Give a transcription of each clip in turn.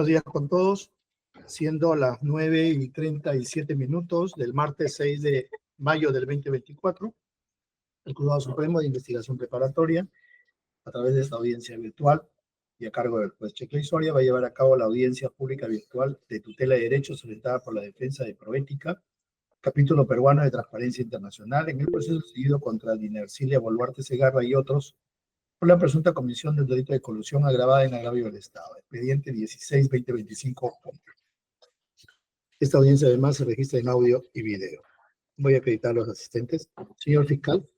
Buenos días con todos, siendo las 9:37 del martes 6 de mayo del 2024. El Juzgado Supremo de Investigación Preparatoria, a través de esta audiencia virtual y a cargo del juez Checla Soria, va a llevar a cabo la audiencia pública virtual de tutela de derechos solicitada por la defensa de Proética, capítulo peruano de Transparencia Internacional, en el proceso seguido contra Dinercilia Boluarte Segarra y otros por la presunta comisión del delito de colusión agravada en agravio del Estado. Expediente 16-2025. Esta audiencia además se registra en audio y video. Voy a acreditar a los asistentes. Señor fiscal.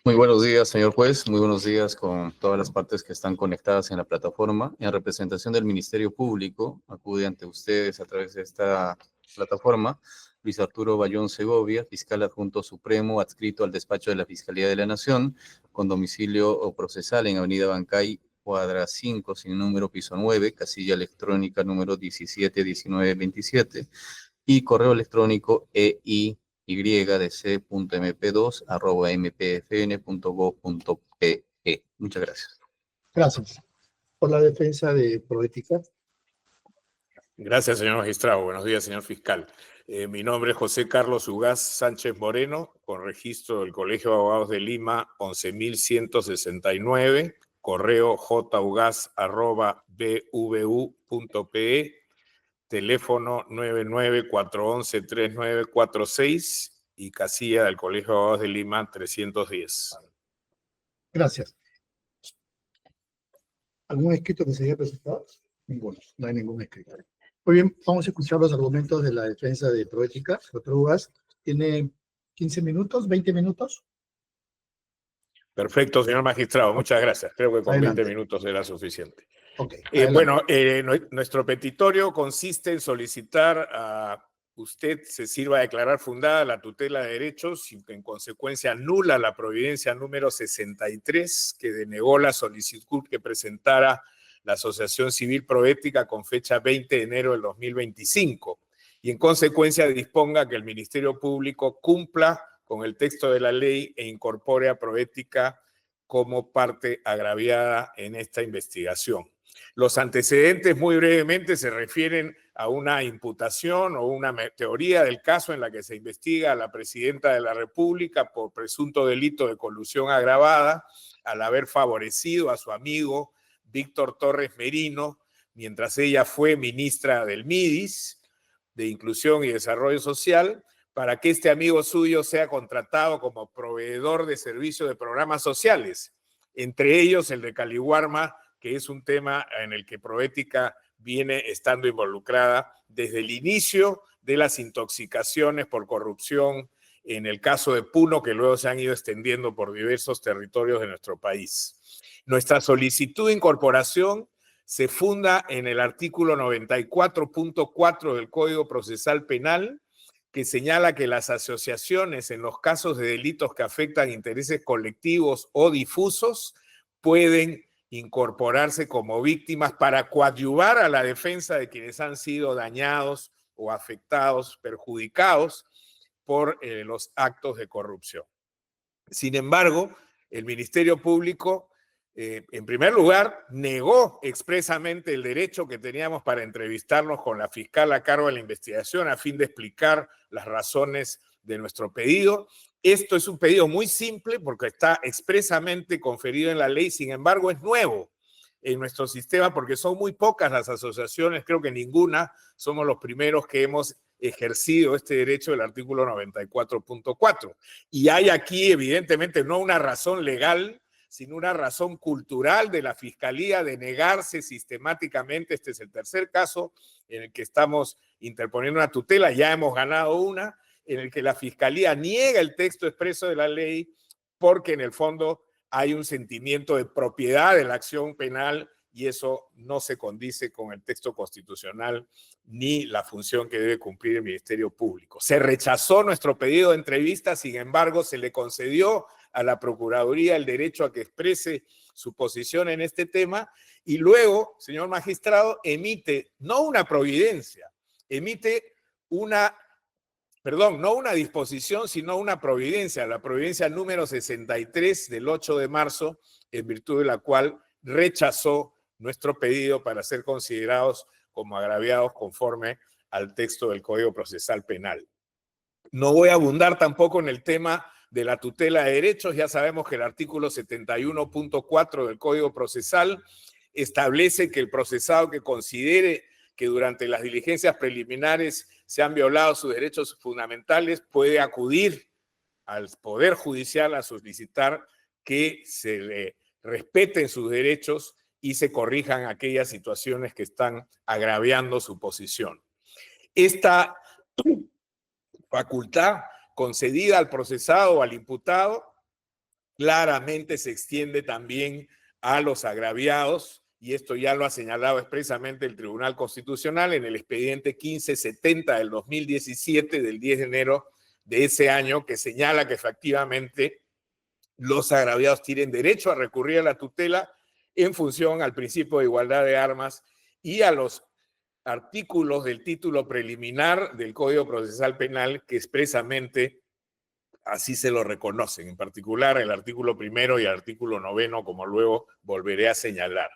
Muy buenos días, señor juez. Muy buenos días con todas las partes que están conectadas en la plataforma. En representación del Ministerio Público, acude ante ustedes a través de esta plataforma Luis Arturo Bayón Segovia, fiscal adjunto supremo adscrito al despacho de la Fiscalía de la Nación, con domicilio procesal en Avenida Bancay, cuadra 5, sin número, piso 9, casilla electrónica número 171927 y correo electrónico eyc.mp2@mpfn.gov.pe. Muchas gracias. Gracias. Por la defensa de Proética. Gracias, señor magistrado. Buenos días, señor fiscal. Mi nombre es José Carlos Ugaz Sánchez Moreno, con registro del Colegio de Abogados de Lima 11.169, correo jugaz@bvu.pe, teléfono 994113946 y casilla del Colegio de Abogados de Lima 310. Gracias. ¿Algún escrito que se haya presentado? Ninguno, no hay ningún escrito. Muy bien, vamos a escuchar los argumentos de la defensa de Proética. Doctor Ugaz, ¿tiene 15 minutos, 20 minutos? Perfecto, señor magistrado. Muchas gracias. Creo que con Adelante. 20 minutos será suficiente. Okay, Nuestro petitorio consiste en solicitar a usted se sirva a declarar fundada la tutela de derechos y en consecuencia nula la providencia número 63 que denegó la solicitud que presentara la Asociación Civil Proética con fecha 20 de enero del 2025 y en consecuencia disponga que el Ministerio Público cumpla con el texto de la ley e incorpore a Proética como parte agraviada en esta investigación. Los antecedentes, muy brevemente, se refieren a una imputación o una teoría del caso en la que se investiga a la presidenta de la República por presunto delito de colusión agravada al haber favorecido a su amigo Víctor Torres Merino mientras ella fue ministra del MIDIS, de Inclusión y Desarrollo Social, para que este amigo suyo sea contratado como proveedor de servicios de programas sociales, entre ellos el de Caliwarma, que es un tema en el que Proética viene estando involucrada desde el inicio de las intoxicaciones por corrupción en el caso de Puno, que luego se han ido extendiendo por diversos territorios de nuestro país. Nuestra solicitud de incorporación se funda en el artículo 94.4 del Código Procesal Penal, que señala que las asociaciones en los casos de delitos que afectan intereses colectivos o difusos pueden incorporarse como víctimas para coadyuvar a la defensa de quienes han sido dañados o afectados, perjudicados por los actos de corrupción. Sin embargo, el Ministerio Público, en primer lugar, negó expresamente el derecho que teníamos para entrevistarnos con la fiscal a cargo de la investigación a fin de explicar las razones de nuestro pedido. Esto es un pedido muy simple porque está expresamente conferido en la ley, sin embargo es nuevo en nuestro sistema porque son muy pocas las asociaciones, creo que ninguna, somos los primeros que hemos ejercido este derecho del artículo 94.4. Y hay aquí evidentemente no una razón legal, sino una razón cultural de la Fiscalía de negarse sistemáticamente. Este es el tercer caso en el que estamos interponiendo una tutela, ya hemos ganado una, en el que la Fiscalía niega el texto expreso de la ley porque en el fondo hay un sentimiento de propiedad de la acción penal y eso no se condice con el texto constitucional ni la función que debe cumplir el Ministerio Público. Se rechazó nuestro pedido de entrevista, sin embargo, se le concedió a la Procuraduría el derecho a que exprese su posición en este tema y luego, señor magistrado, emite no una providencia, emite no una disposición, sino una providencia, la providencia número 63 del 8 de marzo, en virtud de la cual rechazó nuestro pedido para ser considerados como agraviados conforme al texto del Código Procesal Penal. No voy a abundar tampoco en el tema de la tutela de derechos. Ya sabemos que el artículo 71.4 del Código Procesal establece que el procesado que considere que durante las diligencias preliminares se han violado sus derechos fundamentales puede acudir al Poder Judicial a solicitar que se le respeten sus derechos y se corrijan aquellas situaciones que están agraviando su posición. Esta facultad concedida al procesado o al imputado claramente se extiende también a los agraviados, y esto ya lo ha señalado expresamente el Tribunal Constitucional en el expediente 1570 del 2017, del 10 de enero de ese año, que señala que efectivamente los agraviados tienen derecho a recurrir a la tutela en función al principio de igualdad de armas y a los artículos del título preliminar del Código Procesal Penal que expresamente así se lo reconocen, en particular el artículo 1 y el artículo 9, como luego volveré a señalar.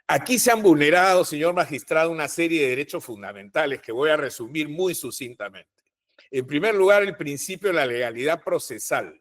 Aquí se han vulnerado, señor magistrado, una serie de derechos fundamentales que voy a resumir muy sucintamente. En primer lugar, el principio de la legalidad procesal.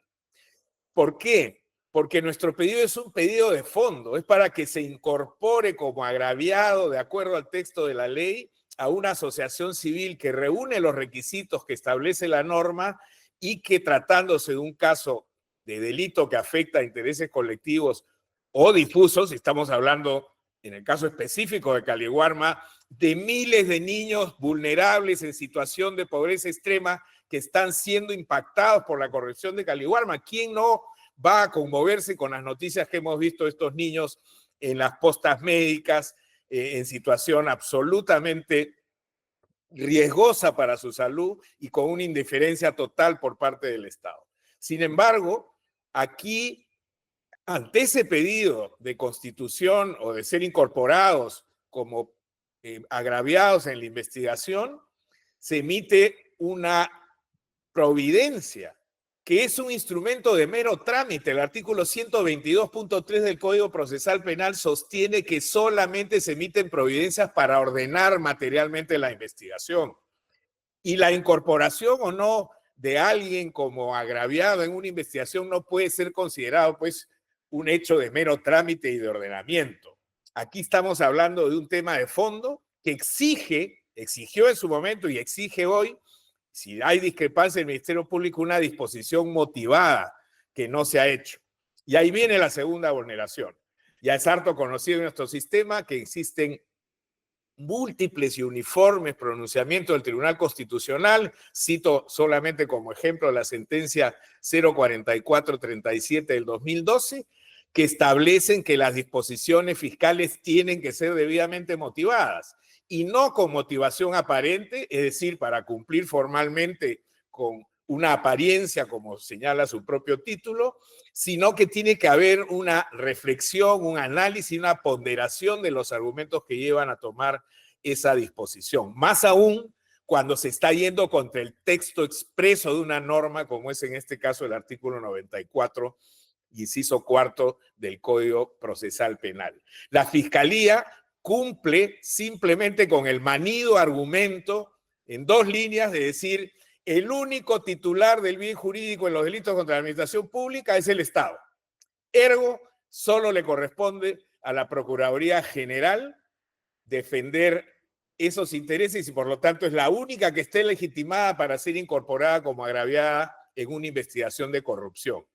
¿Por qué? Porque nuestro pedido es un pedido de fondo, es para que se incorpore como agraviado, de acuerdo al texto de la ley, a una asociación civil que reúne los requisitos que establece la norma y que, tratándose de un caso de delito que afecta a intereses colectivos o difusos, estamos hablando en el caso específico de Caliwarma, de miles de niños vulnerables en situación de pobreza extrema que están siendo impactados por la corrupción de Caliwarma. ¿Quién no va a conmoverse con las noticias que hemos visto de estos niños en las postas médicas, en situación absolutamente riesgosa para su salud y con una indiferencia total por parte del Estado? Sin embargo, aquí, ante ese pedido de constitución o de ser incorporados como agraviados en la investigación, se emite una providencia que es un instrumento de mero trámite. El artículo 122.3 del Código Procesal Penal sostiene que solamente se emiten providencias para ordenar materialmente la investigación. Y la incorporación o no de alguien como agraviado en una investigación no puede ser considerado, pues, un hecho de mero trámite y de ordenamiento. Aquí estamos hablando de un tema de fondo que exigió en su momento y exige hoy, si hay discrepancia del Ministerio Público, una disposición motivada que no se ha hecho. Y ahí viene la segunda vulneración. Ya es harto conocido en nuestro sistema que existen múltiples y uniformes pronunciamientos del Tribunal Constitucional. Cito solamente como ejemplo la sentencia 04437 del 2012, que establecen que las disposiciones fiscales tienen que ser debidamente motivadas y no con motivación aparente, es decir, para cumplir formalmente con una apariencia, como señala su propio título, sino que tiene que haber una reflexión, un análisis, una ponderación de los argumentos que llevan a tomar esa disposición. Más aún cuando se está yendo contra el texto expreso de una norma, como es en este caso el artículo 94, inciso cuarto del Código Procesal Penal. La Fiscalía cumple simplemente con el manido argumento en dos líneas de decir: el único titular del bien jurídico en los delitos contra la administración pública es el Estado. Ergo, solo le corresponde a la Procuraduría General defender esos intereses y por lo tanto es la única que esté legitimada para ser incorporada como agraviada en una investigación de corrupción.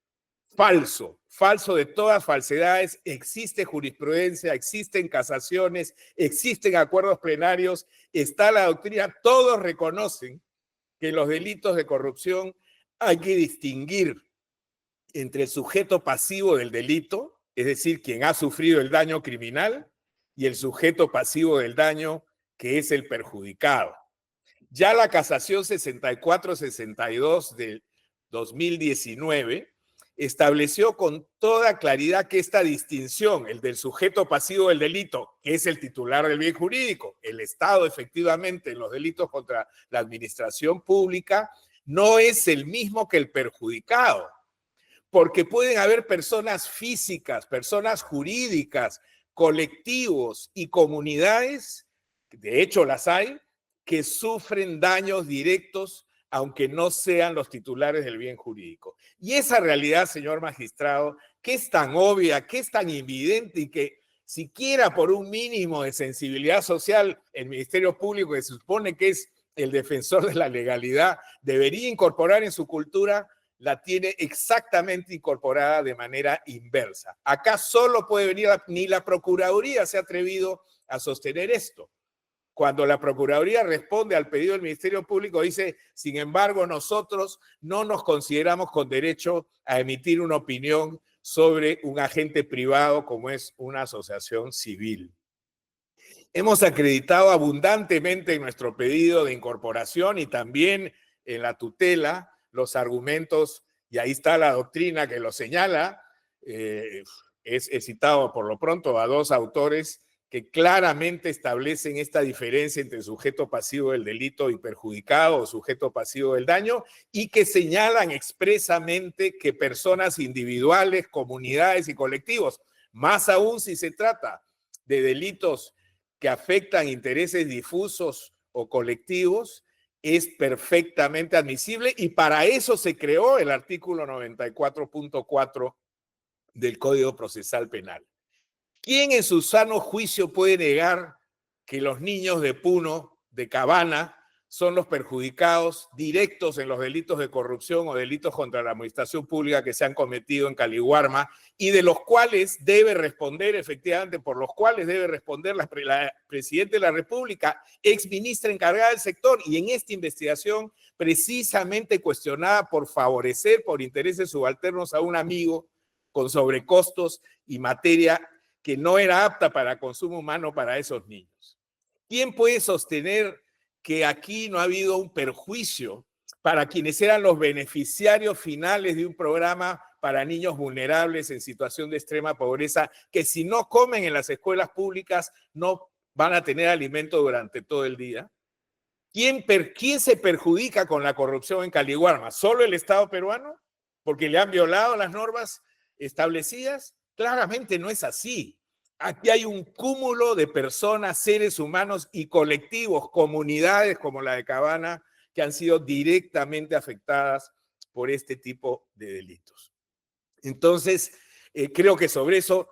Falso, falso de todas falsedades. Existe jurisprudencia, existen casaciones, existen acuerdos plenarios, está la doctrina, todos reconocen que en los delitos de corrupción hay que distinguir entre el sujeto pasivo del delito, es decir, quien ha sufrido el daño criminal, y el sujeto pasivo del daño, que es el perjudicado. Ya la casación 6462 del 2019 estableció con toda claridad que esta distinción, el del sujeto pasivo del delito, que es el titular del bien jurídico, el Estado efectivamente en los delitos contra la administración pública, no es el mismo que el perjudicado, porque pueden haber personas físicas, personas jurídicas, colectivos y comunidades, de hecho las hay, que sufren daños directos aunque no sean los titulares del bien jurídico. Y esa realidad, señor magistrado, que es tan obvia, que es tan evidente y que siquiera por un mínimo de sensibilidad social, el Ministerio Público, que se supone que es el defensor de la legalidad, debería incorporar en su cultura, la tiene exactamente incorporada de manera inversa. Acá solo puede venir, ni la Procuraduría se ha atrevido a sostener esto. Cuando la Procuraduría responde al pedido del Ministerio Público, dice, sin embargo, nosotros no nos consideramos con derecho a emitir una opinión sobre un agente privado como es una asociación civil. Hemos acreditado abundantemente en nuestro pedido de incorporación y también en la tutela los argumentos, y ahí está la doctrina que lo señala. He citado por lo pronto a dos autores que claramente establecen esta diferencia entre sujeto pasivo del delito y perjudicado o sujeto pasivo del daño, y que señalan expresamente que personas individuales, comunidades y colectivos, más aún si se trata de delitos que afectan intereses difusos o colectivos, es perfectamente admisible, y para eso se creó el artículo 94.4 del Código Procesal Penal. ¿Quién en su sano juicio puede negar que los niños de Puno, de Cabana, son los perjudicados directos en los delitos de corrupción o delitos contra la administración pública que se han cometido en Caliwarma y de los cuales debe responder, efectivamente, por los cuales debe responder la Presidenta de la República, ex ministra encargada del sector, y en esta investigación precisamente cuestionada por favorecer por intereses subalternos a un amigo con sobrecostos y materia que no era apta para consumo humano para esos niños? ¿Quién puede sostener que aquí no ha habido un perjuicio para quienes eran los beneficiarios finales de un programa para niños vulnerables en situación de extrema pobreza, que si no comen en las escuelas públicas no van a tener alimento durante todo el día? ¿Quién se perjudica con la corrupción en Caliwarma? ¿Solo el Estado peruano? ¿Porque le han violado las normas establecidas? Claramente no es así. Aquí hay un cúmulo de personas, seres humanos y colectivos, comunidades como la de Cabana, que han sido directamente afectadas por este tipo de delitos. Entonces, creo que sobre eso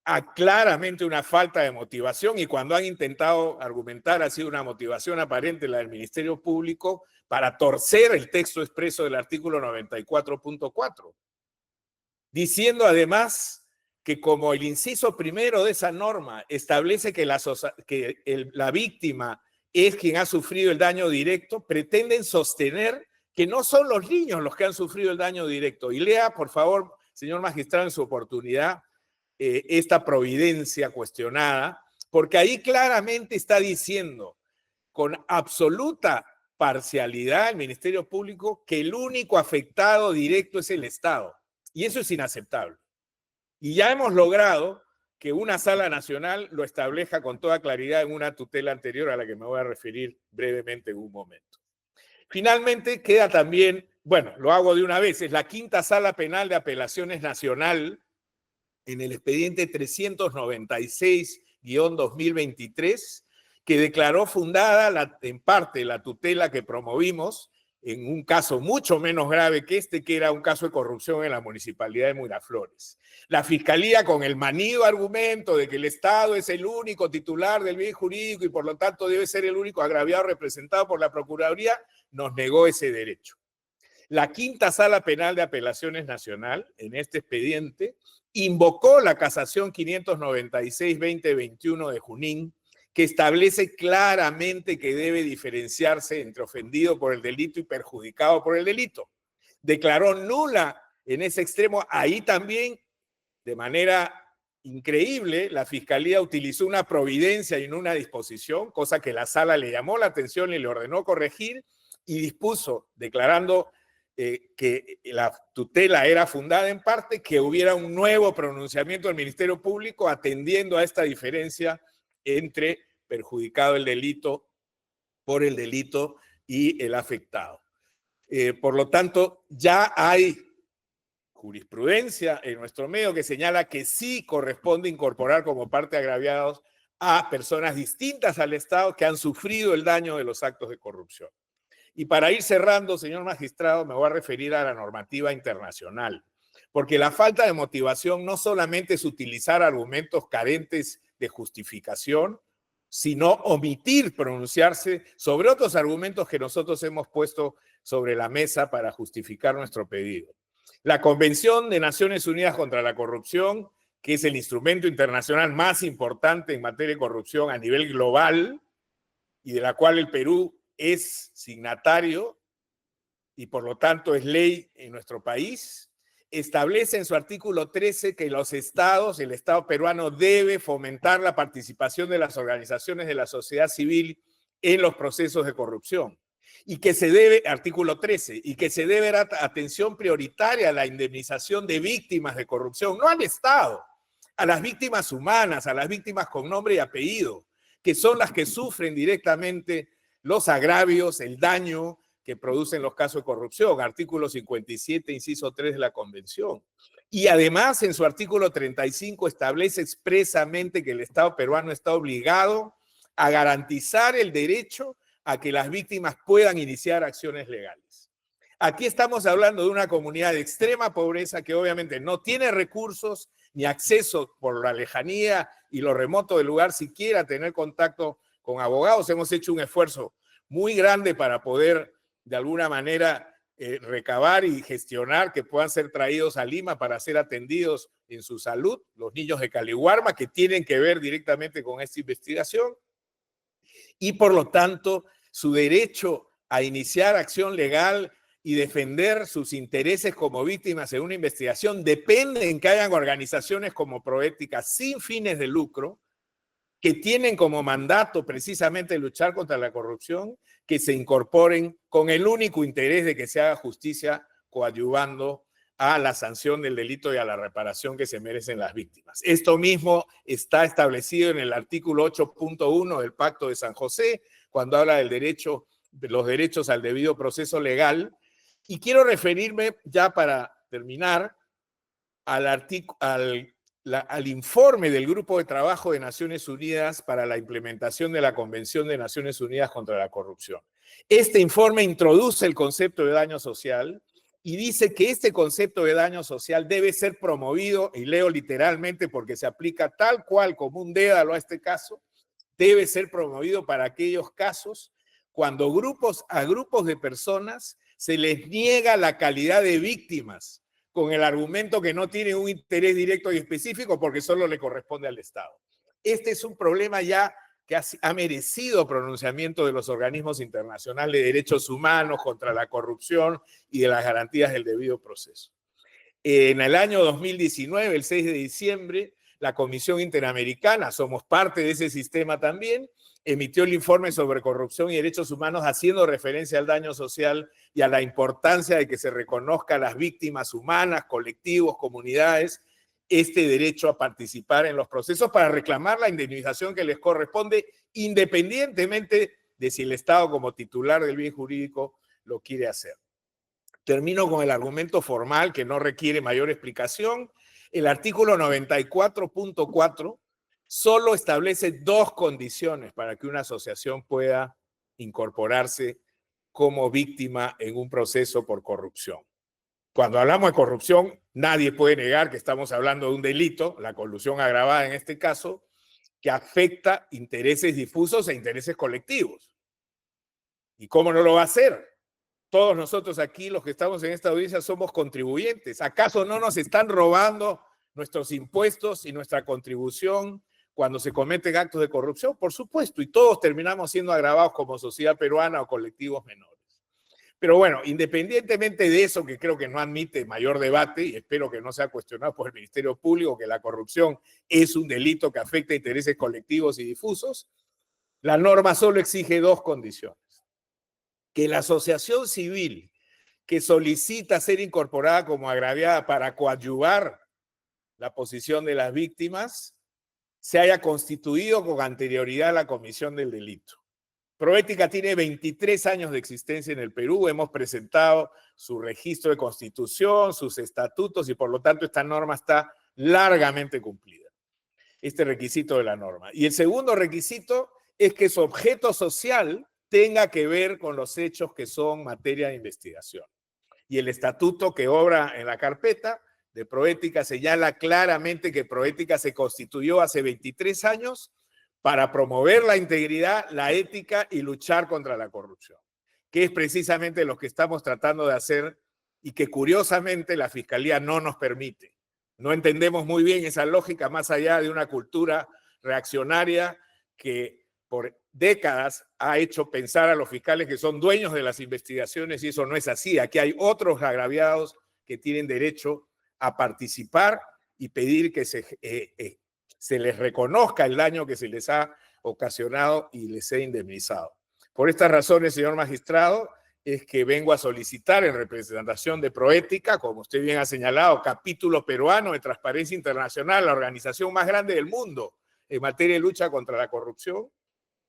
hay claramente una falta de motivación, y cuando han intentado argumentar ha sido una motivación aparente la del Ministerio Público para torcer el texto expreso del artículo 94.4, diciendo además que como el inciso primero de esa norma establece que la víctima es quien ha sufrido el daño directo, pretenden sostener que no son los niños los que han sufrido el daño directo. Y lea, por favor, señor magistrado, en su oportunidad, esta providencia cuestionada, porque ahí claramente está diciendo con absoluta parcialidad el Ministerio Público que el único afectado directo es el Estado. Y eso es inaceptable. Y ya hemos logrado que una sala nacional lo establezca con toda claridad en una tutela anterior a la que me voy a referir brevemente en un momento. Finalmente queda también, bueno, lo hago de una vez, es la quinta Sala Penal de Apelaciones Nacional en el expediente 396-2023, que declaró fundada en parte la tutela que promovimos en un caso mucho menos grave que este, que era un caso de corrupción en la municipalidad de Miraflores. La Fiscalía, con el manido argumento de que el Estado es el único titular del bien jurídico y por lo tanto debe ser el único agraviado representado por la Procuraduría, nos negó ese derecho. La quinta Sala Penal de Apelaciones Nacional, en este expediente, invocó la casación 596-2021 de Junín, que establece claramente que debe diferenciarse entre ofendido por el delito y perjudicado por el delito. Declaró nula en ese extremo. Ahí también, de manera increíble, la Fiscalía utilizó una providencia y no una disposición, cosa que la sala le llamó la atención y le ordenó corregir, y dispuso, declarando que la tutela era fundada en parte, que hubiera un nuevo pronunciamiento del Ministerio Público atendiendo a esta diferencia entre perjudicado el delito por el delito y el afectado. Por lo tanto, ya hay jurisprudencia en nuestro medio que señala que sí corresponde incorporar como parte agraviados a personas distintas al Estado que han sufrido el daño de los actos de corrupción. Y para ir cerrando, señor magistrado, me voy a referir a la normativa internacional, porque la falta de motivación no solamente es utilizar argumentos carentes de justificación, sino omitir pronunciarse sobre otros argumentos que nosotros hemos puesto sobre la mesa para justificar nuestro pedido. La Convención de Naciones Unidas contra la Corrupción, que es el instrumento internacional más importante en materia de corrupción a nivel global y de la cual el Perú es signatario y por lo tanto es ley en nuestro país, establece en su artículo 13 que los estados, el Estado peruano debe fomentar la participación de las organizaciones de la sociedad civil en los procesos de corrupción. Y que se debe, artículo 13, y que se debe dar atención prioritaria a la indemnización de víctimas de corrupción, no al Estado, a las víctimas humanas, a las víctimas con nombre y apellido, que son las que sufren directamente los agravios, el daño que producen los casos de corrupción, artículo 57, inciso 3 de la Convención. Y además, en su artículo 35 establece expresamente que el Estado peruano está obligado a garantizar el derecho a que las víctimas puedan iniciar acciones legales. Aquí estamos hablando de una comunidad de extrema pobreza que obviamente no tiene recursos ni acceso por la lejanía y lo remoto del lugar siquiera a tener contacto con abogados. Hemos hecho un esfuerzo muy grande para poder de alguna manera recabar y gestionar que puedan ser traídos a Lima para ser atendidos en su salud, los niños de Calihuarma que tienen que ver directamente con esta investigación. Y por lo tanto, su derecho a iniciar acción legal y defender sus intereses como víctimas en una investigación depende en que hayan organizaciones como Proética sin fines de lucro que tienen como mandato precisamente luchar contra la corrupción, que se incorporen con el único interés de que se haga justicia coadyuvando a la sanción del delito y a la reparación que se merecen las víctimas. Esto mismo está establecido en el artículo 8.1 del Pacto de San José, cuando habla del derecho, de los derechos al debido proceso legal. Y quiero referirme, ya para terminar, al informe del Grupo de Trabajo de Naciones Unidas para la implementación de la Convención de Naciones Unidas contra la Corrupción. Este informe introduce el concepto de daño social y dice que este concepto de daño social debe ser promovido, y leo literalmente porque se aplica tal cual como un dédalo a este caso, debe ser promovido para aquellos casos cuando a grupos de personas se les niega la calidad de víctimas con el argumento que no tienen un interés directo y específico porque solo le corresponde al Estado. Este es un problema ya que ha merecido pronunciamiento de los organismos internacionales de derechos humanos contra la corrupción y de las garantías del debido proceso. En el año 2019, el 6 de diciembre, la Comisión Interamericana, somos parte de ese sistema también, emitió el informe sobre corrupción y derechos humanos haciendo referencia al daño social y a la importancia de que se reconozca a las víctimas humanas, colectivos, comunidades, este derecho a participar en los procesos para reclamar la indemnización que les corresponde, independientemente de si el Estado como titular del bien jurídico lo quiere hacer. Termino con el argumento formal que no requiere mayor explicación. El artículo 94.4 solo establece dos condiciones para que una asociación pueda incorporarse como víctima en un proceso por corrupción. Cuando hablamos de corrupción, nadie puede negar que estamos hablando de un delito, la colusión agravada en este caso, que afecta intereses difusos e intereses colectivos. ¿Y cómo no lo va a hacer? Todos nosotros aquí, los que estamos en esta audiencia, somos contribuyentes. ¿Acaso no nos están robando nuestros impuestos y nuestra contribución cuando se cometen actos de corrupción? Por supuesto, y todos terminamos siendo agravados como sociedad peruana o colectivos menores. Pero bueno, independientemente de eso, que creo que no admite mayor debate, y espero que no sea cuestionado por el Ministerio Público, que la corrupción es un delito que afecta a intereses colectivos y difusos, la norma solo exige dos condiciones. Que la asociación civil que solicita ser incorporada como agraviada para coadyuvar la posición de las víctimas se haya constituido con anterioridad a la comisión del delito. Proética tiene 23 años de existencia en el Perú. Hemos presentado su registro de constitución, sus estatutos y por lo tanto esta norma está largamente cumplida. Este requisito de la norma. Y el segundo requisito es que su objeto social tenga que ver con los hechos que son materia de investigación. Y el estatuto que obra en la carpeta de Proética señala claramente que Proética se constituyó hace 23 años para promover la integridad, la ética y luchar contra la corrupción, que es precisamente lo que estamos tratando de hacer y que curiosamente la Fiscalía no nos permite. No entendemos muy bien esa lógica más allá de una cultura reaccionaria que por décadas ha hecho pensar a los fiscales que son dueños de las investigaciones y eso no es así. Aquí hay otros agraviados que tienen derecho a participar y pedir que se les reconozca el daño que se les ha ocasionado y les sea indemnizado. Por estas razones, señor magistrado, es que vengo a solicitar en representación de Proética, como usted bien ha señalado, capítulo peruano de Transparencia Internacional, la organización más grande del mundo en materia de lucha contra la corrupción,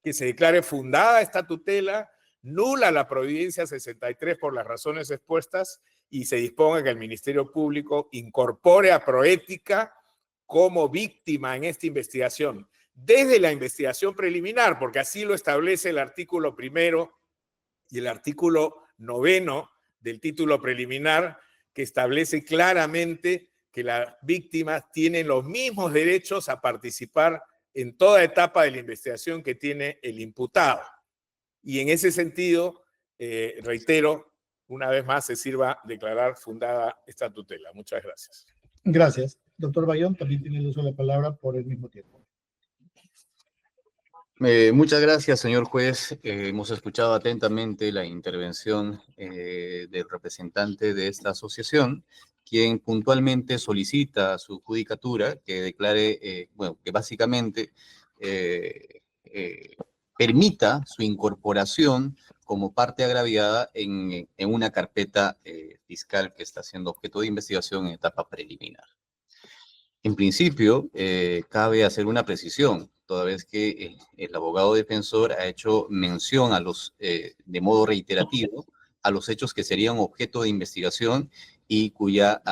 que se declare fundada esta tutela, nula la Providencia 63 por las razones expuestas y se disponga que el Ministerio Público incorpore a Proética como víctima en esta investigación, desde la investigación preliminar, porque así lo establece el artículo 1 y el artículo 9 del título preliminar, que establece claramente que las víctimas tienen los mismos derechos a participar en toda etapa de la investigación que tiene el imputado. Y en ese sentido, reitero, una vez más se sirva declarar fundada esta tutela. Muchas gracias. Gracias. Doctor Bayón, también tiene el uso de la palabra por el mismo tiempo. Muchas gracias, señor juez. Hemos escuchado atentamente la intervención del representante de esta asociación, quien puntualmente solicita a su judicatura que declare, bueno, que básicamente permita su incorporación como parte agraviada en una carpeta fiscal que está siendo objeto de investigación en etapa preliminar. En principio, cabe hacer una precisión, toda vez que el abogado defensor ha hecho mención a de modo reiterativo a los hechos que serían objeto de investigación y cuya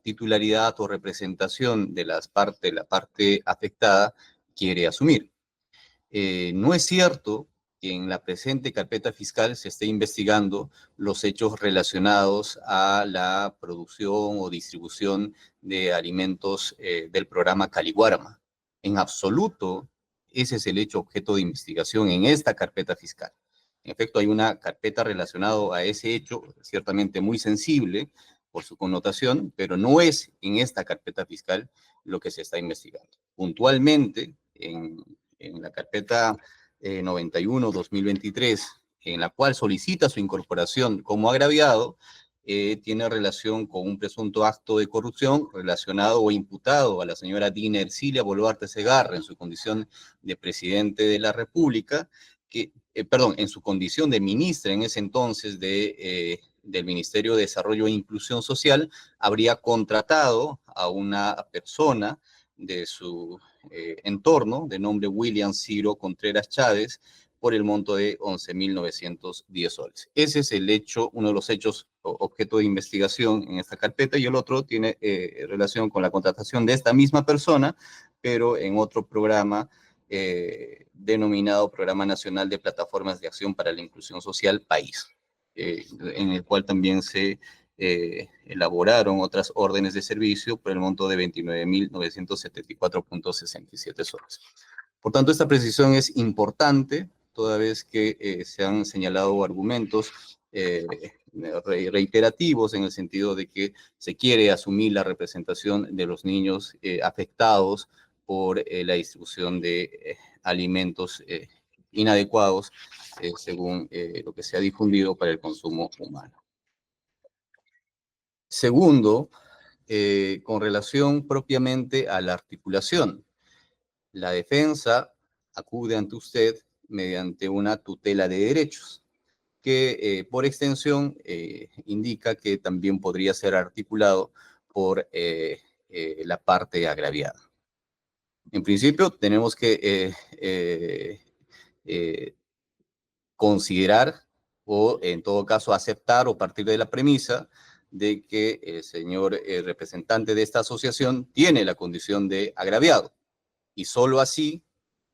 titularidad o representación de la parte afectada quiere asumir. No es cierto que en la presente carpeta fiscal se esté investigando los hechos relacionados a la producción o distribución de alimentos del programa Caliwarma. En absoluto, ese es el hecho objeto de investigación en esta carpeta fiscal. En efecto, hay una carpeta relacionada a ese hecho, ciertamente muy sensible por su connotación, pero no es en esta carpeta fiscal lo que se está investigando. Puntualmente, en la carpeta 91-2023, en la cual solicita su incorporación como agraviado, tiene relación con un presunto acto de corrupción relacionado o imputado a la señora Dina Ercilia Boluarte Segarra en su condición de presidente de la República, en su condición de ministra en ese entonces del Ministerio de Desarrollo e Inclusión Social, habría contratado a una persona de su entorno, de nombre William Ciro Contreras Chávez, por el monto de 11.910 soles. Ese es el hecho, uno de los hechos objeto de investigación en esta carpeta, y el otro tiene relación con la contratación de esta misma persona, pero en otro programa denominado Programa Nacional de Plataformas de Acción para la Inclusión Social País, en el cual también se elaboraron otras órdenes de servicio por el monto de 29.974.67 soles. Por tanto, esta precisión es importante, toda vez que se han señalado argumentos reiterativos en el sentido de que se quiere asumir la representación de los niños afectados por la distribución de alimentos inadecuados según lo que se ha difundido para el consumo humano. Segundo, con relación propiamente a la articulación, la defensa acude ante usted mediante una tutela de derechos, que por extensión indica que también podría ser articulado por la parte agraviada. En principio, tenemos que considerar o en todo caso aceptar o partir de la premisa de que el señor representante de esta asociación tiene la condición de agraviado. Y solo así,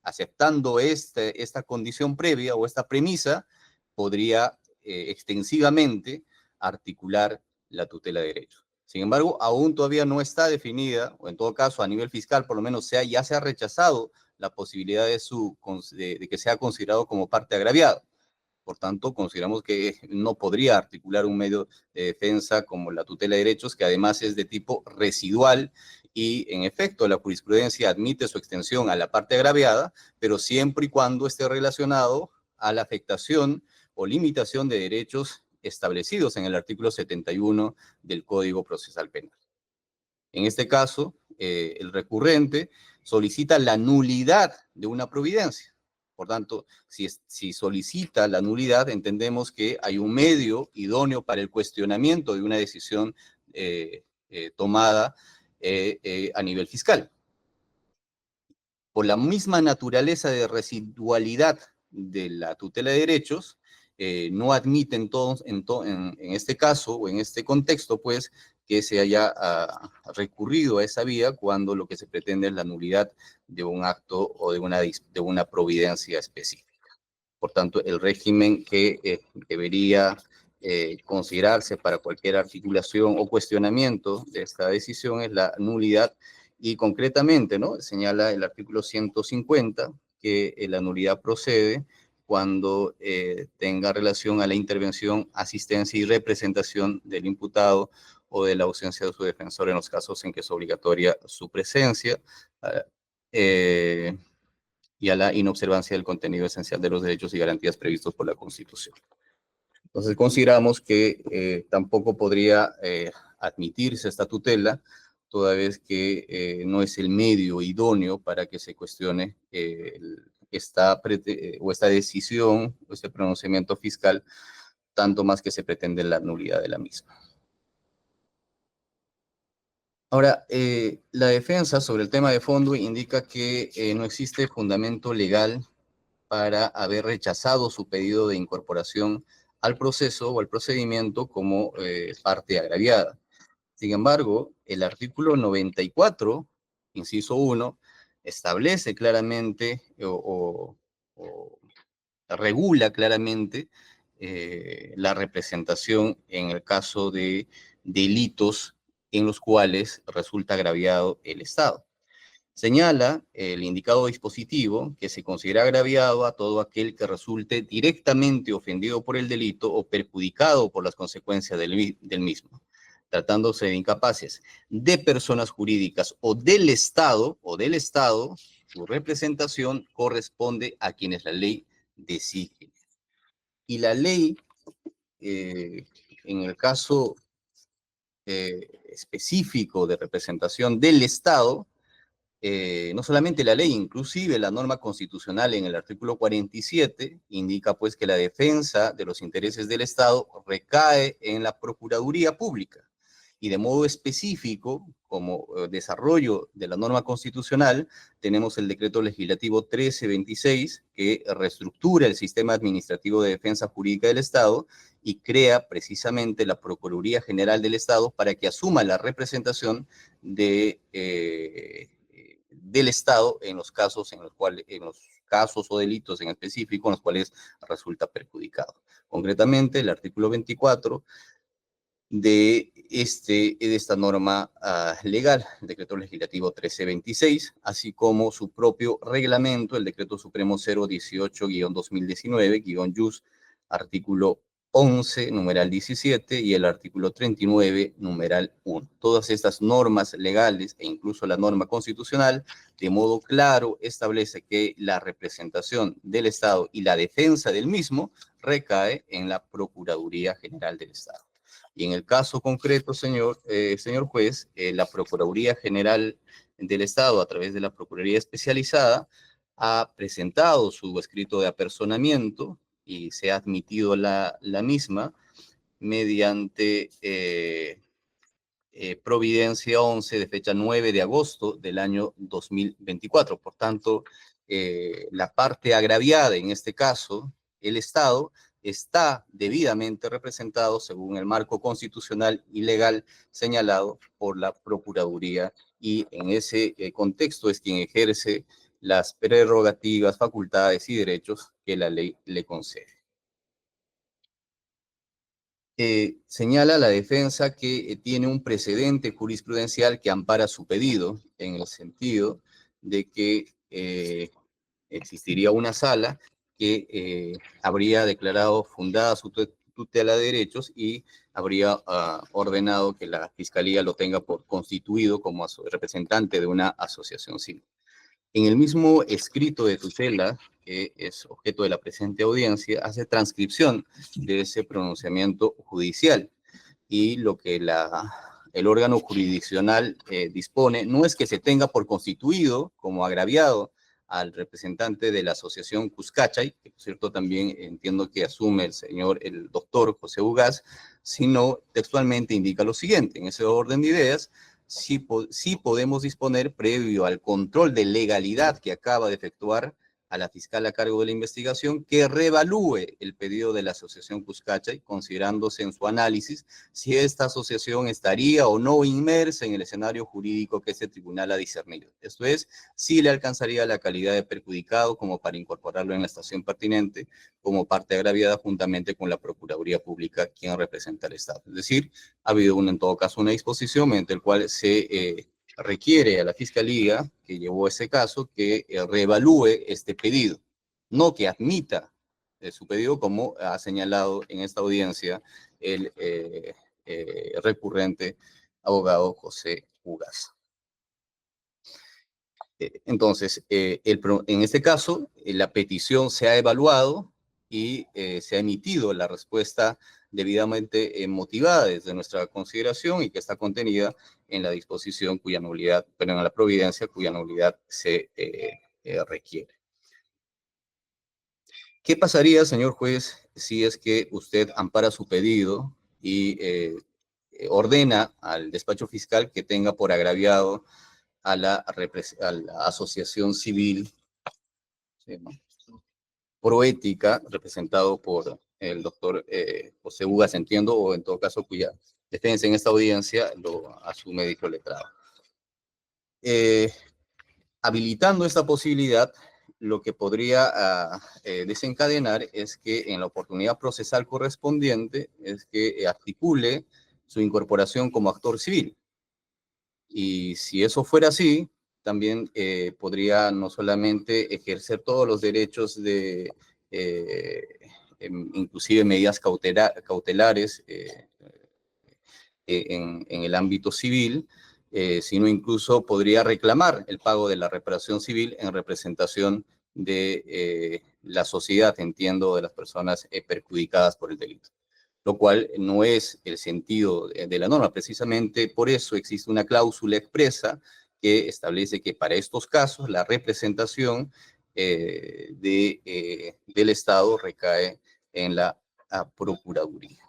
aceptando esta condición previa o esta premisa, podría extensivamente articular la tutela de derechos. Sin embargo, aún todavía no está definida, o en todo caso a nivel fiscal por lo menos ya se ha rechazado la posibilidad de que sea considerado como parte agraviada. Por tanto, consideramos que no podría articular un medio de defensa como la tutela de derechos, que además es de tipo residual y, en efecto, la jurisprudencia admite su extensión a la parte agraviada, pero siempre y cuando esté relacionado a la afectación o limitación de derechos establecidos en el artículo 71 del Código Procesal Penal. En este caso, el recurrente solicita la nulidad de una providencia. Por tanto, si solicita la nulidad, entendemos que hay un medio idóneo para el cuestionamiento de una decisión tomada a nivel fiscal. Por la misma naturaleza de residualidad de la tutela de derechos, no admiten todos, en este caso o en este contexto, pues, que se haya recurrido a esa vía cuando lo que se pretende es la nulidad de un acto o de una providencia específica. Por tanto, el régimen que debería considerarse para cualquier articulación o cuestionamiento de esta decisión es la nulidad, y concretamente, ¿no?, señala el artículo 150 que la nulidad procede cuando tenga relación a la intervención, asistencia y representación del imputado o de la ausencia de su defensor en los casos en que es obligatoria su presencia, y a la inobservancia del contenido esencial de los derechos y garantías previstos por la Constitución. Entonces, consideramos que tampoco podría admitirse esta tutela, toda vez que no es el medio idóneo para que se cuestione esta decisión o este pronunciamiento fiscal, tanto más que se pretende la nulidad de la misma. Ahora, la defensa sobre el tema de fondo indica que no existe fundamento legal para haber rechazado su pedido de incorporación al proceso o al procedimiento como parte agraviada. Sin embargo, el artículo 94, inciso 1, establece claramente o regula claramente la representación en el caso de delitos en los cuales resulta agraviado el Estado. Señala el indicado dispositivo que se considera agraviado a todo aquel que resulte directamente ofendido por el delito o perjudicado por las consecuencias del mismo, tratándose de incapaces de personas jurídicas o del Estado, su representación corresponde a quienes la ley designe. Y la ley, en el caso específico de representación del Estado, no solamente la ley, inclusive la norma constitucional en el artículo 47 indica pues que la defensa de los intereses del Estado recae en la Procuraduría Pública, y de modo específico, como desarrollo de la norma constitucional, tenemos el decreto legislativo 1326 que reestructura el sistema administrativo de defensa jurídica del Estado y crea precisamente la Procuraduría General del Estado para que asuma la representación del Estado en los casos o delitos en específico en los cuales resulta perjudicado. Concretamente, el artículo 24 de esta norma legal, el decreto legislativo 1326, así como su propio reglamento, el decreto supremo 018-2019-JUS, artículo 11, numeral 17, y el artículo 39, numeral 1. Todas estas normas legales e incluso la norma constitucional, de modo claro, establece que la representación del Estado y la defensa del mismo recae en la Procuraduría General del Estado. Y en el caso concreto, señor juez, la Procuraduría General del Estado, a través de la Procuraduría Especializada, ha presentado su escrito de apersonamiento y se ha admitido la misma mediante Providencia 11 de fecha 9 de agosto del año 2024. Por tanto, la parte agraviada en este caso, el Estado está debidamente representado según el marco constitucional y legal señalado por la Procuraduría, y en ese contexto es quien ejerce las prerrogativas, facultades y derechos que la ley le concede. Señala la defensa que tiene un precedente jurisprudencial que ampara su pedido, en el sentido de que existiría una sala que habría declarado fundada su tutela de derechos y habría ordenado que la Fiscalía lo tenga por constituido como representante de una asociación civil. En el mismo escrito de tutela, que es objeto de la presente audiencia, hace transcripción de ese pronunciamiento judicial, y lo que el órgano jurisdiccional dispone no es que se tenga por constituido como agraviado al representante de la asociación Cuscachay, que por cierto también entiendo que asume el doctor José Ugaz, sino textualmente indica lo siguiente: en ese orden de ideas, sí podemos disponer, previo al control de legalidad que acaba de efectuar a la fiscal a cargo de la investigación, que reevalúe el pedido de la asociación Cuscachay, considerándose en su análisis si esta asociación estaría o no inmersa en el escenario jurídico que este tribunal ha discernido. Esto es, si le alcanzaría la calidad de perjudicado como para incorporarlo en la estación pertinente como parte agraviada, juntamente con la Procuraduría Pública, quien representa al Estado. Es decir, ha habido en todo caso una disposición mediante el cual se requiere a la Fiscalía que llevó ese caso que reevalúe este pedido, no que admita su pedido, como ha señalado en esta audiencia el recurrente abogado José Ugaz. Entonces, en este caso, la petición se ha evaluado y se ha emitido la respuesta debidamente motivada desde nuestra consideración y que está contenida en la disposición cuya nulidad, pero en la providencia cuya nulidad se requiere. ¿Qué pasaría, señor juez, si es que usted ampara su pedido y ordena al despacho fiscal que tenga por agraviado a la asociación civil, ¿sí, no?, Proética, representado por el doctor José Ugaz, entiendo, o en todo caso cuya defensa en esta audiencia lo asume dicho letrado? Habilitando esta posibilidad, lo que podría desencadenar es que en la oportunidad procesal correspondiente es que articule su incorporación como actor civil. Y si eso fuera así, también podría no solamente ejercer todos los derechos de, inclusive medidas cautelares en el ámbito civil, sino incluso podría reclamar el pago de la reparación civil en representación de la sociedad, entiendo, de las personas perjudicadas por el delito, lo cual no es el sentido de la norma. Precisamente por eso existe una cláusula expresa que establece que para estos casos la representación del Estado recae en la Procuraduría.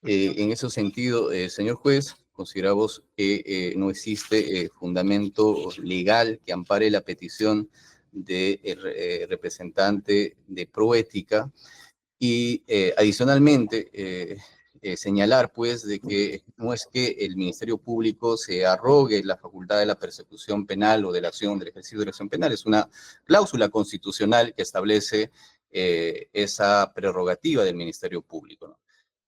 En ese sentido, señor juez, consideramos que no existe fundamento legal que ampare la petición del representante de Proética, y adicionalmente señalar pues de que no es que el Ministerio Público se arrogue la facultad de la persecución penal o de la acción del ejercicio de la acción penal. Es una cláusula constitucional que establece esa prerrogativa del Ministerio Público, ¿no?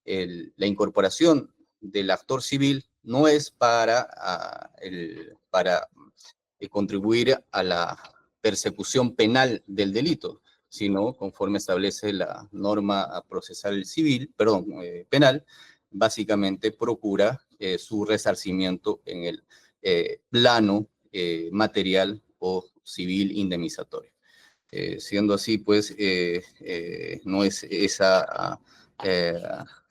La incorporación del actor civil no es para contribuir a la persecución penal del delito, sino conforme establece la norma procesal civil, penal, básicamente procura su resarcimiento en el plano material o civil indemnizatorio. Siendo así, pues, no es esa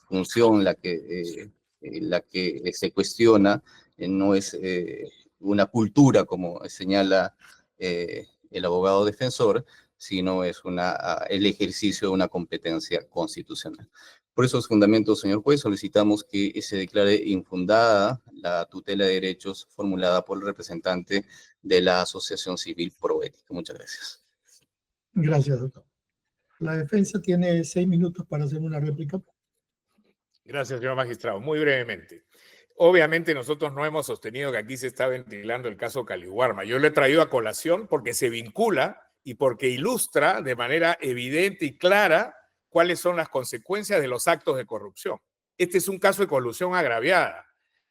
función la que se cuestiona, no es una cultura, como señala el abogado defensor, sino es el ejercicio de una competencia constitucional. Por esos fundamentos, señor juez, solicitamos que se declare infundada la tutela de derechos formulada por el representante de la Asociación Civil Proética. Muchas gracias. Gracias, doctor. La defensa tiene 6 minutos para hacer una réplica. Gracias, señor magistrado. Muy brevemente. Obviamente nosotros no hemos sostenido que aquí se está ventilando el caso Caliwarma. Yo lo he traído a colación porque se vincula y porque ilustra de manera evidente y clara cuáles son las consecuencias de los actos de corrupción. Este es un caso de colusión agraviada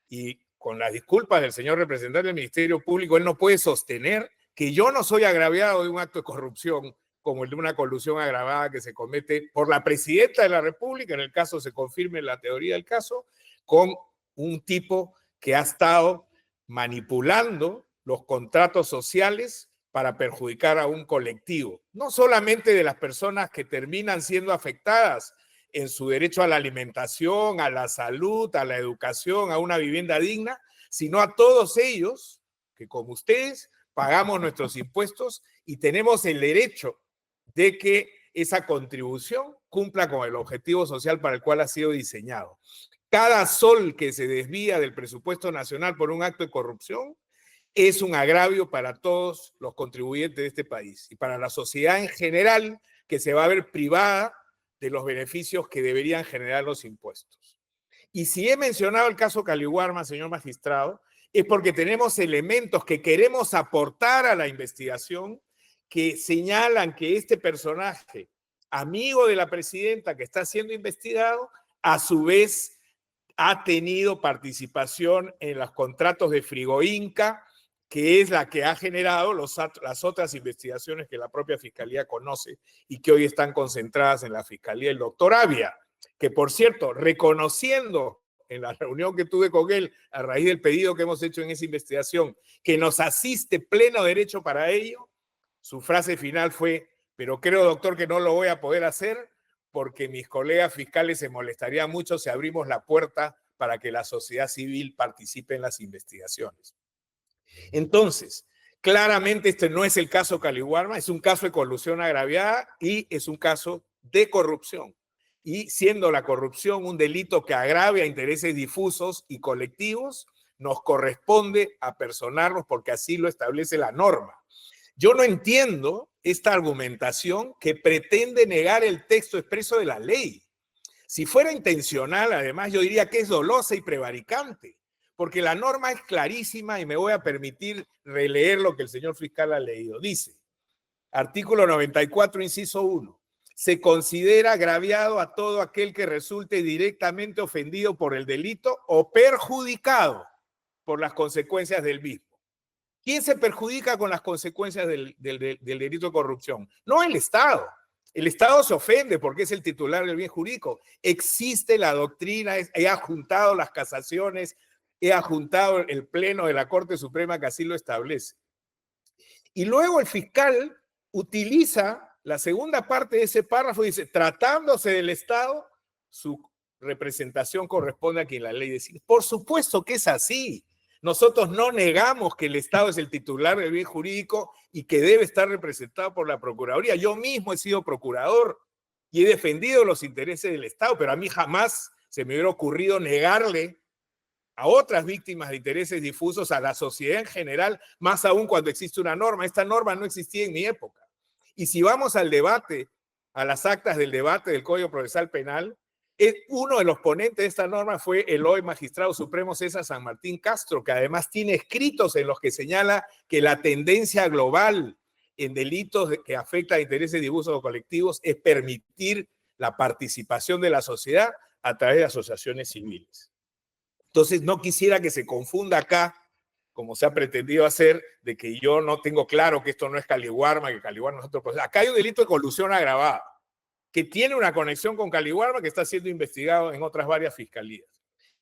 y con las disculpas del señor representante del Ministerio Público, él no puede sostener que yo no soy agraviado de un acto de corrupción como el de una colusión agravada que se comete por la presidenta de la República, en el caso se confirme la teoría del caso, con un tipo que ha estado manipulando los contratos sociales para perjudicar a un colectivo, no solamente de las personas que terminan siendo afectadas en su derecho a la alimentación, a la salud, a la educación, a una vivienda digna, sino a todos ellos que, como ustedes, pagamos nuestros impuestos y tenemos el derecho de que esa contribución cumpla con el objetivo social para el cual ha sido diseñado. Cada sol que se desvía del presupuesto nacional por un acto de corrupción es un agravio para todos los contribuyentes de este país y para la sociedad en general, que se va a ver privada de los beneficios que deberían generar los impuestos. Y si he mencionado el caso Caliwarma, señor magistrado, es porque tenemos elementos que queremos aportar a la investigación que señalan que este personaje, amigo de la presidenta que está siendo investigado, a su vez ha tenido participación en los contratos de Frigoinca, que es la que ha generado las otras investigaciones que la propia Fiscalía conoce y que hoy están concentradas en la Fiscalía del doctor Avia, que por cierto, reconociendo en la reunión que tuve con él a raíz del pedido que hemos hecho en esa investigación, que nos asiste pleno derecho para ello, su frase final fue: pero creo, doctor, que no lo voy a poder hacer porque mis colegas fiscales se molestarían mucho si abrimos la puerta para que la sociedad civil participe en las investigaciones. Entonces, claramente este no es el caso Caliwarma, es un caso de colusión agraviada y es un caso de corrupción. Y siendo la corrupción un delito que agravia intereses difusos y colectivos, nos corresponde apersonarlos porque así lo establece la norma. Yo no entiendo esta argumentación que pretende negar el texto expreso de la ley. Si fuera intencional, además, yo diría que es dolosa y prevaricante, porque la norma es clarísima y me voy a permitir releer lo que el señor fiscal ha leído. Dice, artículo 94, inciso 1, se considera agraviado a todo aquel que resulte directamente ofendido por el delito o perjudicado por las consecuencias del mismo. ¿Quién se perjudica con las consecuencias del delito de corrupción? No el Estado. El Estado se ofende porque es el titular del bien jurídico. Existe la doctrina, he adjuntado las casaciones, he adjuntado el pleno de la Corte Suprema que así lo establece. Y luego el fiscal utiliza la segunda parte de ese párrafo y dice, tratándose del Estado, su representación corresponde a quien la ley decide. Por supuesto que es así. Nosotros no negamos que el Estado es el titular del bien jurídico y que debe estar representado por la Procuraduría. Yo mismo he sido procurador y he defendido los intereses del Estado, pero a mí jamás se me hubiera ocurrido negarle a otras víctimas de intereses difusos, a la sociedad en general, más aún cuando existe una norma. Esta norma no existía en mi época. Y si vamos al debate, a las actas del debate del Código Procesal Penal, uno de los ponentes de esta norma fue el hoy magistrado supremo César San Martín Castro, que además tiene escritos en los que señala que la tendencia global en delitos que afectan a intereses difusos o colectivos es permitir la participación de la sociedad a través de asociaciones civiles. Entonces, no quisiera que se confunda acá, como se ha pretendido hacer, de que yo no tengo claro que esto no es Caliwarma, que Caliwarma es otro proceso. Acá hay un delito de colusión agravada, que tiene una conexión con Caliwarma, que está siendo investigado en otras varias fiscalías.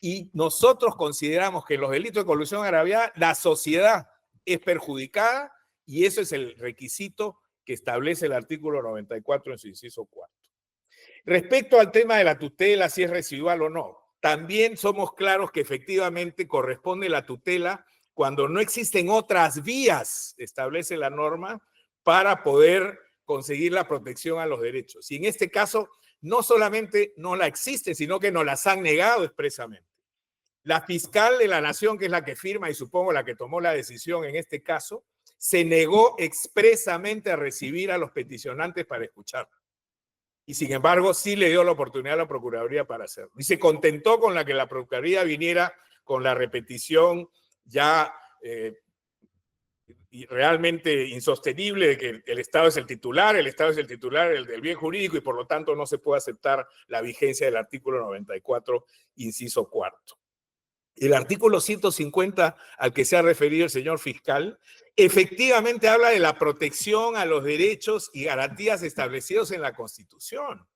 Y nosotros consideramos que en los delitos de colusión agravada, la sociedad es perjudicada y eso es el requisito que establece el artículo 94 en su inciso 4. Respecto al tema de la tutela, si es residual o no, también somos claros que efectivamente corresponde la tutela cuando no existen otras vías, establece la norma, para poder conseguir la protección a los derechos. Y en este caso, no solamente no la existe, sino que nos las han negado expresamente. La fiscal de la Nación, que es la que firma y supongo la que tomó la decisión en este caso, se negó expresamente a recibir a los peticionantes para escuchar. Y sin embargo, sí le dio la oportunidad a la Procuraduría para hacerlo. Y se contentó con la que la Procuraduría viniera con la repetición ya y realmente insostenible de que el Estado es el titular del bien jurídico y por lo tanto no se puede aceptar la vigencia del artículo 94, inciso cuarto. El artículo 150 al que se ha referido el señor fiscal, efectivamente habla de la protección a los derechos y garantías establecidos en la Constitución.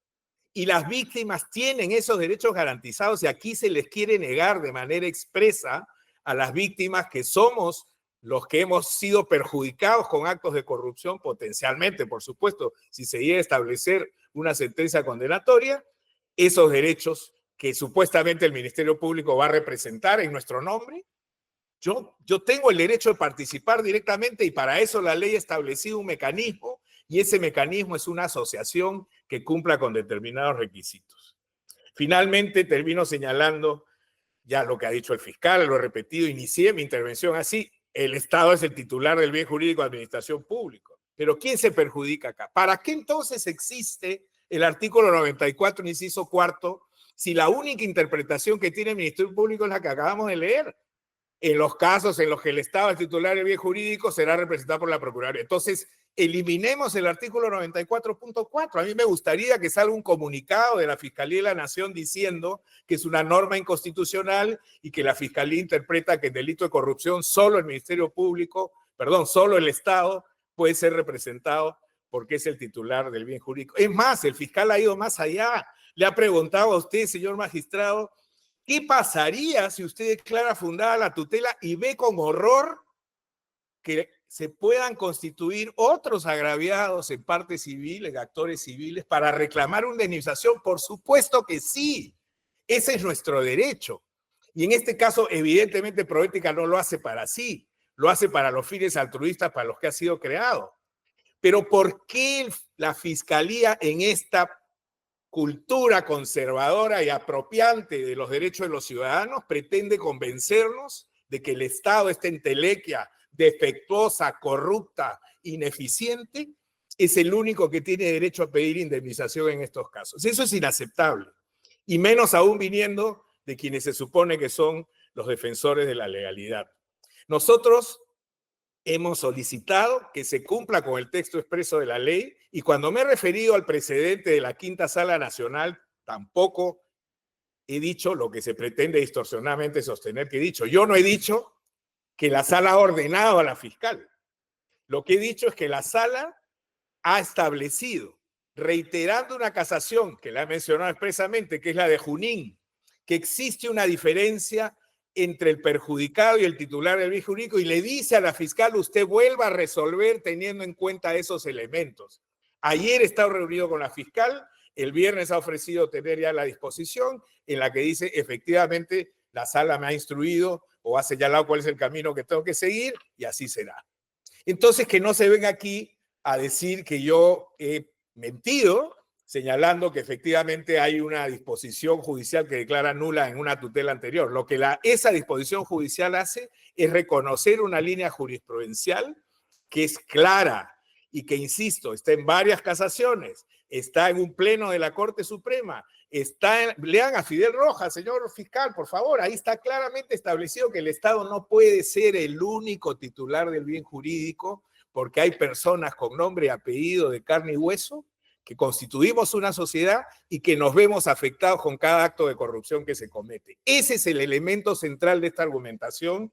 Y las víctimas tienen esos derechos garantizados y aquí se les quiere negar de manera expresa a las víctimas que somos los que hemos sido perjudicados con actos de corrupción potencialmente, por supuesto, si se llega a establecer una sentencia condenatoria, esos derechos que supuestamente el Ministerio Público va a representar en nuestro nombre. Yo tengo el derecho de participar directamente y para eso la ley ha establecido un mecanismo y ese mecanismo es una asociación que cumpla con determinados requisitos. Finalmente termino señalando ya lo que ha dicho el fiscal, lo he repetido, inicié mi intervención así, el Estado es el titular del bien jurídico de administración pública. Pero ¿quién se perjudica acá? ¿Para qué entonces existe el artículo 94, inciso cuarto, si la única interpretación que tiene el Ministerio Público es la que acabamos de leer? En los casos en los que el Estado es titular del bien jurídico será representado por la Procuraduría. Entonces, eliminemos el artículo 94.4. A mí me gustaría que salga un comunicado de la Fiscalía de la Nación diciendo que es una norma inconstitucional y que la Fiscalía interpreta que el delito de corrupción solo el Ministerio Público, solo el Estado puede ser representado porque es el titular del bien jurídico. Es más, el fiscal ha ido más allá. Le ha preguntado a usted, señor magistrado, ¿qué pasaría si usted declara fundada la tutela y ve con horror que se puedan constituir otros agraviados en parte civil, en actores civiles, para reclamar una indemnización? Por supuesto que sí. Ese es nuestro derecho. Y en este caso, evidentemente, Proética no lo hace para sí, lo hace para los fines altruistas para los que ha sido creado. Pero ¿por qué la Fiscalía en esta cultura conservadora y apropiante de los derechos de los ciudadanos pretende convencernos de que el Estado, esta entelequia defectuosa, corrupta, ineficiente, es el único que tiene derecho a pedir indemnización en estos casos? Eso es inaceptable, y menos aún viniendo de quienes se supone que son los defensores de la legalidad. Nosotros hemos solicitado que se cumpla con el texto expreso de la ley y cuando me he referido al precedente de la Quinta Sala Nacional, tampoco he dicho lo que se pretende distorsionadamente sostener que he dicho. Yo no he dicho que la Sala ha ordenado a la fiscal. Lo que he dicho es que la Sala ha establecido, reiterando una casación que la he mencionado expresamente, que es la de Junín, que existe una diferencia entre el perjudicado y el titular del bien jurídico y le dice a la fiscal, usted vuelva a resolver teniendo en cuenta esos elementos. Ayer he estado reunido con la fiscal, el viernes ha ofrecido tener ya la disposición en la que dice efectivamente la sala me ha instruido o ha señalado cuál es el camino que tengo que seguir y así será. Entonces que no se venga aquí a decir que yo he mentido, señalando que efectivamente hay una disposición judicial que declara nula en una tutela anterior. Lo que esa disposición judicial hace es reconocer una línea jurisprudencial que es clara y que, insisto, está en varias casaciones, está en un pleno de la Corte Suprema, lean a Fidel Rojas, señor fiscal, por favor, ahí está claramente establecido que el Estado no puede ser el único titular del bien jurídico porque hay personas con nombre y apellido de carne y hueso que constituimos una sociedad y que nos vemos afectados con cada acto de corrupción que se comete. Ese es el elemento central de esta argumentación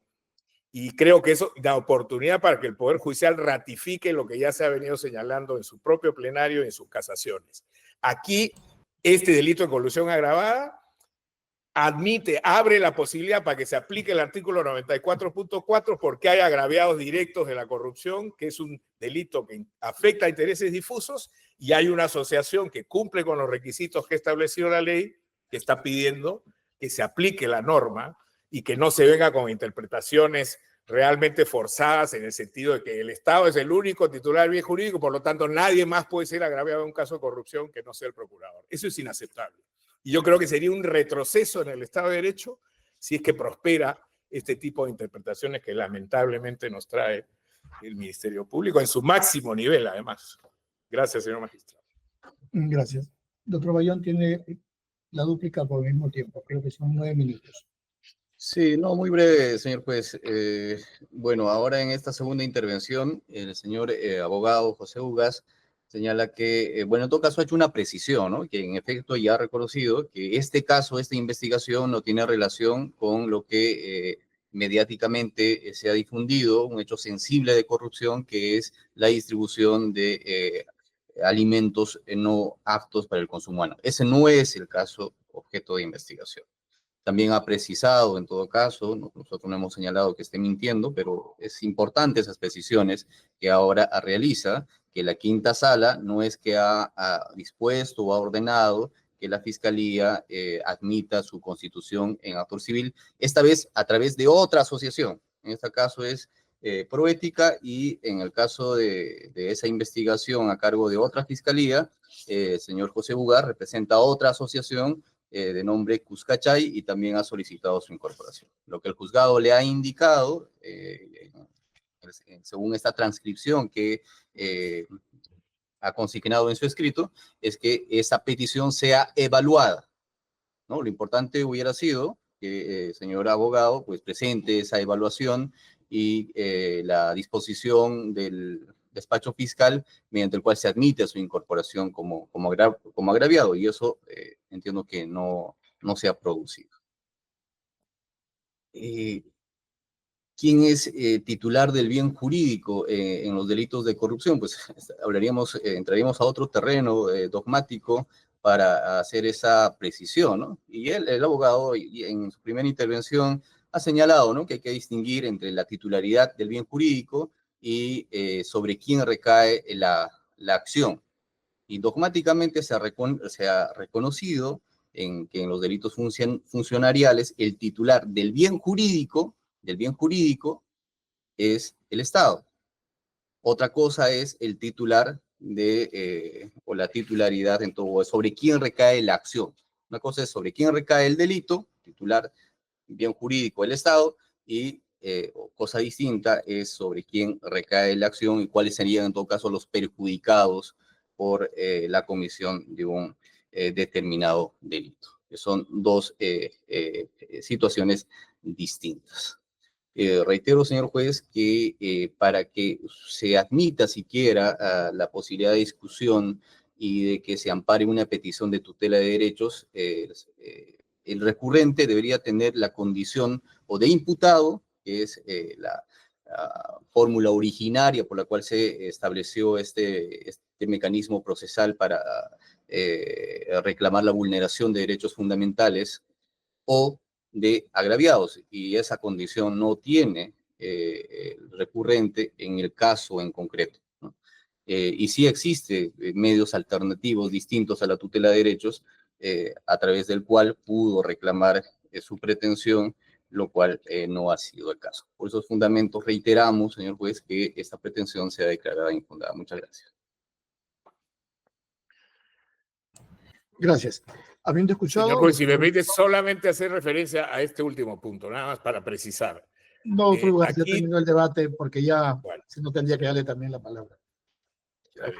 y creo que eso da oportunidad para que el Poder Judicial ratifique lo que ya se ha venido señalando en su propio plenario y en sus casaciones. Aquí, este delito de colusión agravada abre la posibilidad para que se aplique el artículo 94.4 porque hay agraviados directos de la corrupción, que es un delito que afecta a intereses difusos, y hay una asociación que cumple con los requisitos que ha establecido la ley, que está pidiendo que se aplique la norma y que no se venga con interpretaciones realmente forzadas en el sentido de que el Estado es el único titular del bien jurídico, por lo tanto nadie más puede ser agraviado en un caso de corrupción que no sea el procurador. Eso es inaceptable. Y yo creo que sería un retroceso en el Estado de Derecho si es que prospera este tipo de interpretaciones que lamentablemente nos trae el Ministerio Público en su máximo nivel, además. Gracias, señor magistrado. Gracias. Doctor Bayón tiene la dúplica por el mismo tiempo, creo que son 9 minutos. Sí, no, muy breve, señor juez. Bueno, ahora en esta segunda intervención, el señor abogado José Ugas señala que, bueno, en todo caso ha hecho una precisión, ¿no? Que en efecto ya ha reconocido que este caso, esta investigación no tiene relación con lo que mediáticamente se ha difundido, un hecho sensible de corrupción, que es la distribución de alimentos no aptos para el consumo humano. Ese no es el caso objeto de investigación. También ha precisado, en todo caso, nosotros no hemos señalado que esté mintiendo, pero es importante esas precisiones que ahora realiza, que la quinta sala no es que ha dispuesto o ha ordenado que la Fiscalía admita su constitución en actor civil, esta vez a través de otra asociación. En este caso es Proética, y en el caso de esa investigación a cargo de otra Fiscalía, el señor José Ugas representa otra asociación de nombre Cuscachay, y también ha solicitado su incorporación. Lo que el juzgado le ha indicado, según esta transcripción que ha consignado en su escrito, es que esa petición sea evaluada, ¿no? Lo importante hubiera sido que el señor abogado pues presente esa evaluación y la disposición del despacho fiscal mediante el cual se admite su incorporación como agraviado, y eso entiendo que no se ha producido. ¿Quién es titular del bien jurídico en los delitos de corrupción? Pues entraríamos a otro terreno dogmático para hacer esa precisión, ¿no? Y el abogado, en su primera intervención, ha señalado, ¿no?, que hay que distinguir entre la titularidad del bien jurídico y sobre quién recae la acción. Y dogmáticamente se ha reconocido que en los delitos funcionariales el titular del bien jurídico es el Estado. Otra cosa es el titular o la titularidad en todo, sobre quién recae la acción. Una cosa es sobre quién recae el delito, titular bien jurídico el Estado, y cosa distinta es sobre quién recae la acción y cuáles serían en todo caso los perjudicados por la comisión de un determinado delito. Que son dos situaciones distintas. Reitero, señor juez, que para que se admita siquiera la posibilidad de discusión y de que se ampare una petición de tutela de derechos, el recurrente debería tener la condición o de imputado, que es la fórmula originaria por la cual se estableció este mecanismo procesal para reclamar la vulneración de derechos fundamentales, o de agraviados, y esa condición no tiene el recurrente en el caso en concreto, ¿no? Y sí existe medios alternativos distintos a la tutela de derechos a través del cual pudo reclamar su pretensión, lo cual no ha sido el caso. Por esos fundamentos reiteramos, señor juez, que esta pretensión sea declarada infundada. Muchas gracias. Gracias. Habiendo escuchado... Señor juez, si me permite solamente hacer referencia a este último punto, nada más para precisar. No, doctor Ugas, ya aquí... terminó el debate porque ya bueno, no tendría que darle también la palabra.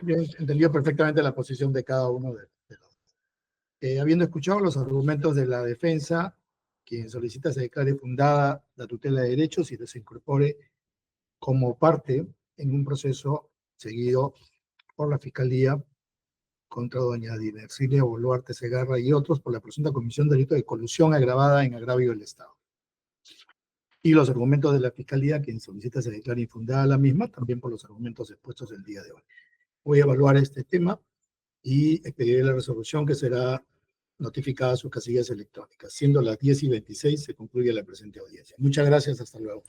Yo entendió perfectamente la posición de cada uno de los. Habiendo escuchado los argumentos de la defensa, quien solicita se declare fundada la tutela de derechos y se incorpore como parte en un proceso seguido por la Fiscalía contra doña Dinercilia Boluarte Segarra y otros por la presunta comisión de delito de colusión agravada en agravio del Estado. Y los argumentos de la Fiscalía, quien solicita se declare infundada la misma, también por los argumentos expuestos el día de hoy. Voy a evaluar este tema y expediré la resolución que será notificada a sus casillas electrónicas. Siendo las 10:26, se concluye la presente audiencia. Muchas gracias, hasta luego.